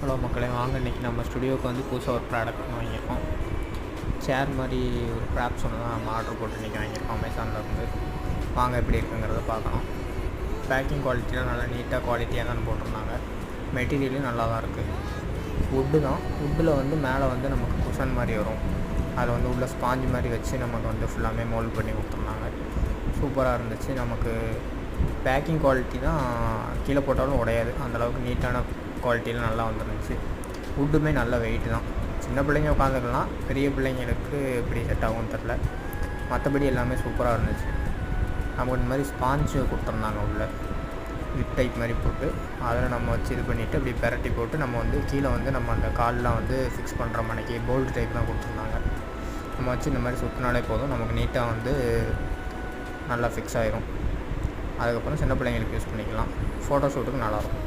Hello மக்களே, வாங்க இன்றைக்கி நம்ம ஸ்டுடியோவுக்கு வந்து புதுசாக ஒரு ப்ராடக்ட் வாங்கியிருக்கோம். சேர் மாதிரி ஒரு க்ராப்ஸ் ஒன்று தான் நம்ம ஆர்டர் போட்டு இன்றைக்கி வாங்கியிருக்கோம் அமேசானில் இருந்து. வாங்க எப்படி இருக்குங்கிறத பார்க்கலாம். பேக்கிங் குவாலிட்டிலாம் நல்லா நீட்டாக குவாலிட்டியாக தான் போட்டிருந்தாங்க. மெட்டீரியலும் நல்லா தான் இருக்குது. வுட்டு தான். வுட்டில் வந்து மேலே வந்து நமக்கு குஷன் மாதிரி வரும். அதில் வந்து உள்ள ஸ்பாஞ்சு மாதிரி வச்சு நமக்கு வந்து ஃபுல்லாமே மோல்ட் பண்ணி கொடுத்துருந்தாங்க. சூப்பராக இருந்துச்சு. நமக்கு பேக்கிங் குவாலிட்டி தான் கீழே போட்டாலும் உடையாது, அந்தளவுக்கு நீட்டான குவாலிட்டியில் நல்லா வந்துருந்துச்சு. வுட்டுமே நல்ல வெயிட்டு தான். சின்ன பிள்ளைங்க உட்காந்துக்கலாம், பெரிய பிள்ளைங்களுக்கு எப்படி செட் ஆகும்னு தெரில. மற்றபடி எல்லாமே சூப்பராக இருந்துச்சு. நமக்கு இந்த மாதிரி ஸ்பாஞ்சு கொடுத்துருந்தாங்க உள்ள லிப் டைப் மாதிரி போட்டு, அதில் நம்ம வச்சு இது பண்ணிவிட்டு அப்படி பெரட்டி போட்டு நம்ம வந்து கீழே வந்து நம்ம அந்த கால்லாம் வந்து ஃபிக்ஸ் பண்ணுற மணிக்கு போல்ட் டைப் தான் கொடுத்துருந்தாங்க. நம்ம வச்சு இந்த மாதிரி சுற்றினாலே போதும், நமக்கு நீட்டாக வந்து நல்லா ஃபிக்ஸ் ஆகிரும். அதுக்கப்புறம் சின்ன பிள்ளைங்களுக்கு யூஸ் பண்ணிக்கலாம். ஃபோட்டோ ஷூட்டுக்கு நல்லாயிருக்கும்.